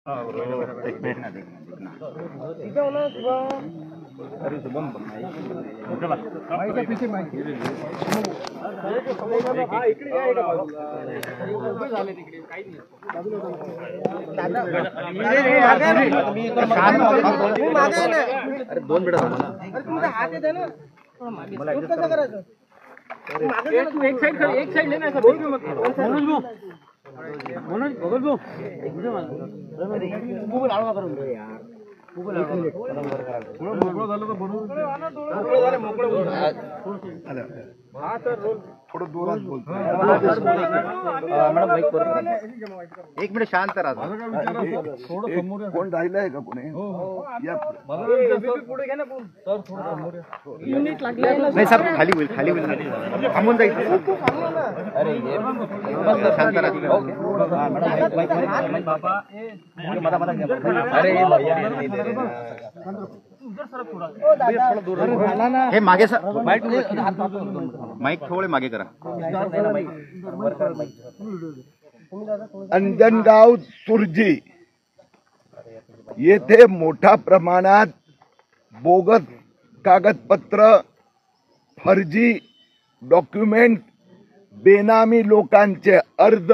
अरे शुभम अरे दोन मिनिट एक साइड लेना मनोज बगल में थोडं जोरात बोलतो एक मिनिट शांत राहा कोण राहिलं आहे का कोणी नाही सर खाली होईल थांबून जाईल अरे शांत राहा हे मागे सर माईक थोडे मागे करा अंजनगाव सुरजी येथे मोठ्या प्रमाणात बोगस कागदपत्र फर्जी डॉक्युमेंट बेनामी लोकांचे अर्ज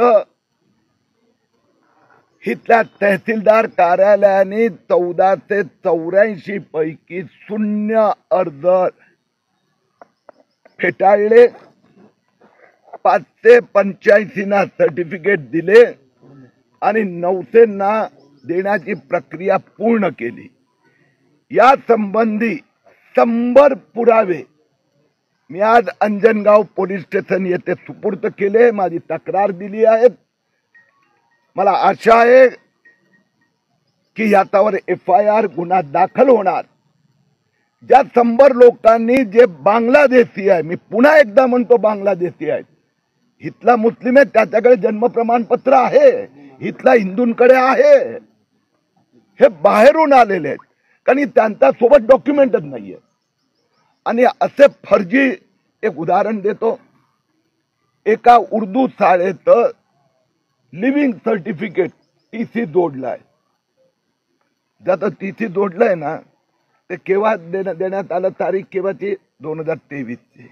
इथल्या तहसीलदार कार्यालयाने 1484 पैकी 0 अर्ज फेटाळले 585 ना सर्टिफिकेट दिले आणि 900 ना देण्याची प्रक्रिया पूर्ण केली। या संबंधी 100 पुरावे मी आज अंजनगाव पोलीस स्टेशन येथे सुपूर्द केले, माझी तक्रार दिली आहे। मला आशा आहे की याच्यावर FIR गुन्हा दाखल होणार। ज्या 100 लोकांनी जे बांगलादेशी आहे, मी पुन्हा एकदा म्हणतो बांगलादेशी आहेत, इथला मुस्लिम आहे त्याच्याकडे जन्म प्रमाणपत्र आहे, इथला हिंदूंकडे आहे, हे बाहेरून आलेले आहेत कारण त्यांच्या सोबत डॉक्युमेंटच नाहीये। आणि असे फर्जी एक उदाहरण देतो, एका उर्दू शाळेत लिव्हिंग सर्टिफिकेट TC जोडलाय, ज्याचं TC जोडलंय ना ते केव्हा देण्यात आलं, तारीख केव्हाची 2023 ची।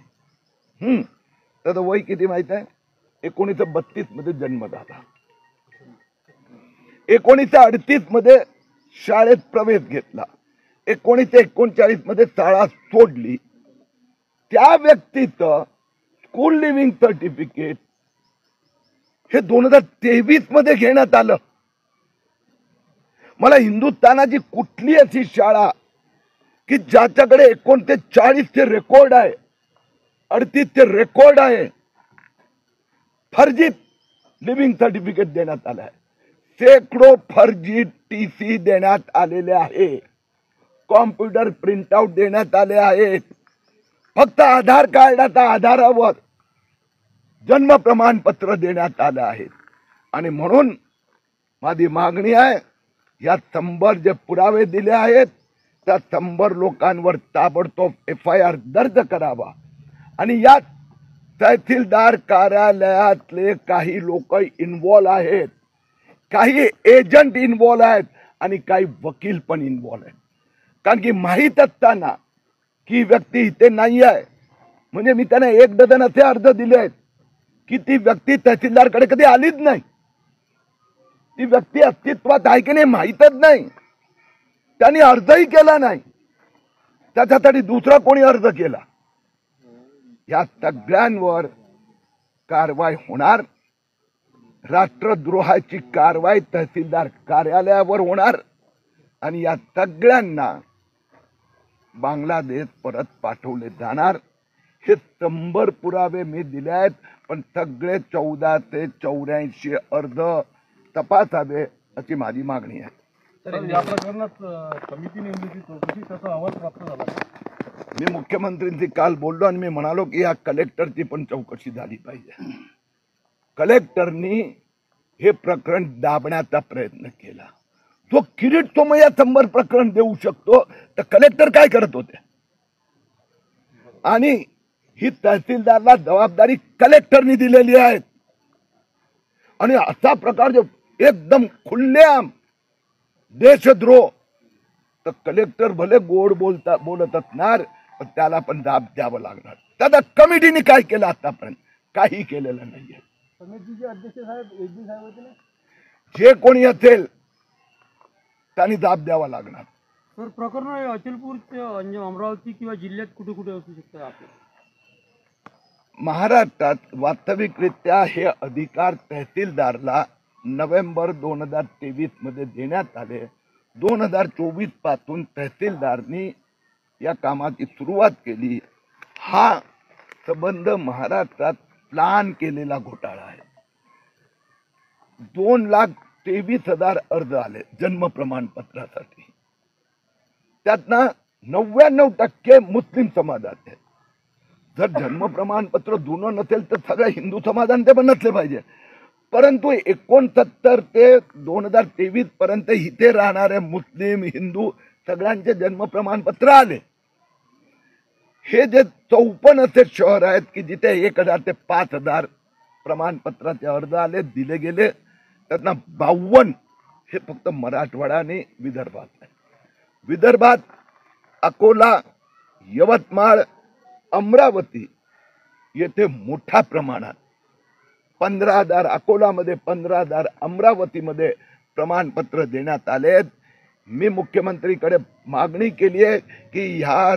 त्याचं वय किती माहित आहे? 1932 मध्ये जन्म झाला, 1938 मध्ये शाळेत प्रवेश घेतला, 1939 मध्ये शाळा सोडली। त्या व्यक्तीचं स्कूल लिव्हिंग सर्टिफिकेट हे 2023 मध्ये घेण्यात आलं। मला हिंदुस्थानाची कुठली अशी शाळा की ज्याच्याकडे 39 चे रेकॉर्ड आहे, 38 चे रेकॉर्ड आहे, फर्जी लिव्हिंग सर्टिफिकेट देण्यात आलं आहे। शेकडो फर्जी TC देण्यात आलेले आहे, कॉम्प्युटर प्रिंटआउट देण्यात आले आहेत, फक्त आधार कार्डाच्या आधारावर जन्म प्रमाणपत्र देण्यात आलं आहे। आणि म्हणून माझी मागणी आहे, या 100 जे पुरावे दिले आहेत त्या 100 लोकांवर ताबडतोब FIR दर्ज करावा। आणि यात तहसीलदार कार्यालयातले काही लोक इन्व्हॉल्व आहेत, काही एजंट इन्व्हॉल्व आहेत आणि काही वकील पण इन्व्हॉल्व आहेत। कारण की माहित असताना की व्यक्ती इथे नाही आहे, म्हणजे मी त्यांना 1 डझन असे अर्ज दिले आहेत की ती व्यक्ती तहसीलदारकडे कधी आलीच नाही, ती व्यक्ती अस्तित्वात आहे की नाही माहीतच नाही, त्यांनी अर्जही केला नाही, त्याच्यासाठी दुसरा कोणी अर्ज केला। या सगळ्यांवर कारवाई होणार, राष्ट्रद्रोहाची कारवाई तहसीलदार कार्यालयावर होणार आणि या सगळ्यांना बांगलादेश परत पाठवले जाणार। हे 100 पुरावे मी दिले आहेत, पण सगळे 1484 अर्ज तपासावे अशी माझी मागणी आहे। या प्रकरणात समिती नेमण्याची चौकशी त्याचा अहवाल प्राप्त झाला। मी मुख्यमंत्र्यांशी काल बोललो आणि मी म्हणालो की या कलेक्टरची पण चौकशी झाली पाहिजे। कलेक्टरनी हे प्रकरण दाबण्याचा प्रयत्न केला। जो किरीट सोमय्या 100 प्रकरण देऊ शकतो तर कलेक्टर काय करत होते? आणि ही तहसीलदारला जबाबदारी कलेक्टरनी दिलेली आहे। आणि असा प्रकार जो एकदम खुल्लेआम देशद्रोह, तर कलेक्टर भले गोड बोलत असणार, पण त्याला पण दाब द्यावं लागणार. त्याला कमिटीने काय केलं आतापर्यंत? काही केलेलं नाहीये. समितीचे अध्यक्ष साहेब एसडी साहेब होते ना. जे कोणी असेल त्यांनी दाब द्यावा लागणार. सर, प्रकरण अचलपूर अमरावती किंवा जिल्ह्यात कुठे कुठे असू शकतं आपलं? महाराष्ट्रात वास्तविकरित्या हे अधिकार तहसीलदारला नोव्हेंबर 2023 मध्ये देण्यात आले. 2024 पासून तहसीलदारनी या कामाची सुरुवात केली. हा संबंध महाराष्ट्रात प्लान केलेला घोटाळा आहे. 2,23,000 अर्ज आले जन्म प्रमाणपत्रासाठी. त्यातनं 99% मुस्लिम समाजात आहे. जर जन्म प्रमाणपत्र जुनं नसेल तर सगळ्या हिंदू समाजाने ते पण नसले पाहिजे. परंतु 69 ते 2023 पर्यंत इथे राहणारे मुस्लिम हिंदू सगळ्यांचे जन्म प्रमाणपत्र आले. हे जे 54 असे शहर आहेत की जिथे 1000 ते 5000 प्रमाणपत्राचे अर्ज आले, दिले गेले, त्यातनं 52 हे फक्त मराठवाडा आणि विदर्भात आहे. विदर्भात अकोला, यवतमाळ, अमरावती येथे मोठ्या प्रमाणात 15,000 अकोलामध्ये, 15,000 अमरावतीमध्ये प्रमाणपत्र देण्यात आले. मी मुख्यमंत्रीकडे मागणी केली आहे की ह्या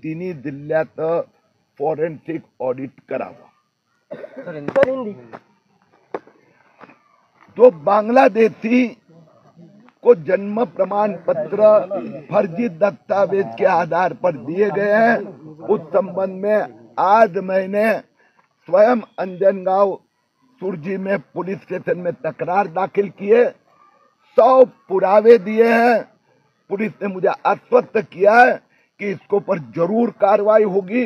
तिन्ही जिल्ह्यात फॉरेन्सिक ऑडिट करावं. जो बांग्लादेशी को जन्म प्रमाण पत्र फर्जी दस्तावेज के आधार पर दिए गए हैं, उस संबंध में आज मैंने स्वयं अंजनगांव सुरजी में पुलिस स्टेशन में तकरार दाखिल किए. 100 पुरावे दिए हैं. पुलिस ने मुझे आश्वस्त किया है कि इसको पर जरूर कार्रवाई होगी.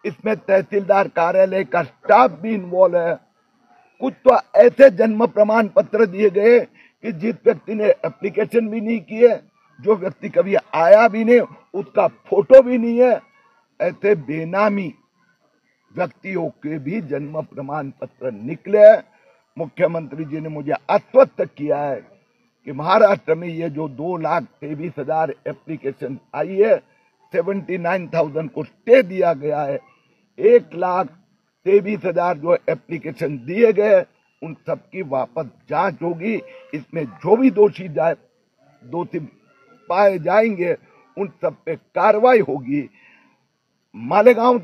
इसमें तहसीलदार कार्यालय का स्टाफ भी इन्वॉल्व है. कुछ तो ऐसे जन्म प्रमाण पत्र दिए गए कि जिस व्यक्ति ने एप्लीकेशन भी नहीं किए, जो व्यक्ति कभी आया भी नहीं, उसका फोटो भी नहीं है, ऐसे बेनामी व्यक्तियों के भी जन्म प्रमाण पत्र निकले. मुख्यमंत्री जी ने मुझे आश्वस्त किया है कि महाराष्ट्र में ये जो 2,23,000 एप्लीकेशन आई है, 79,000 को स्टे दिया गया है. 1,23,000 जो एप्लीकेशन दिए गए उन सबकी वापस जांच होगी. इसमें जो भी दोषी पाए जाएंगे उन सब पे कार्रवाई होगी. मालेगांव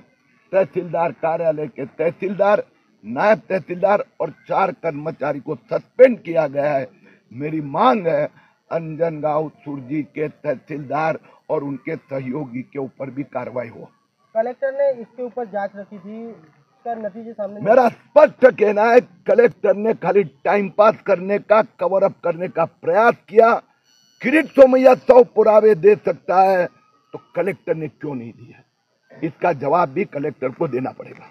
तहसीलदार कार्यालय के तहसीलदार, नायब तहसीलदार और 4 कर्मचारी को सस्पेंड किया गया है. मेरी मांग है अंजनगांव सुरजी के तहसीलदार और उनके सहयोगी के ऊपर भी कार्रवाई हो. कलेक्टर ने इसके ऊपर जांच रखी थी, इसका नतीजे सामने. मेरा स्पष्ट कहना है कलेक्टर ने खाली टाइम पास करने का, कवर अप करने का प्रयास किया. किरीट सोमैया 100 पुरावे दे सकता है तो कलेक्टर ने क्यों नहीं दिया? इसका जवाब भी कलेक्टर को देना पड़ेगा.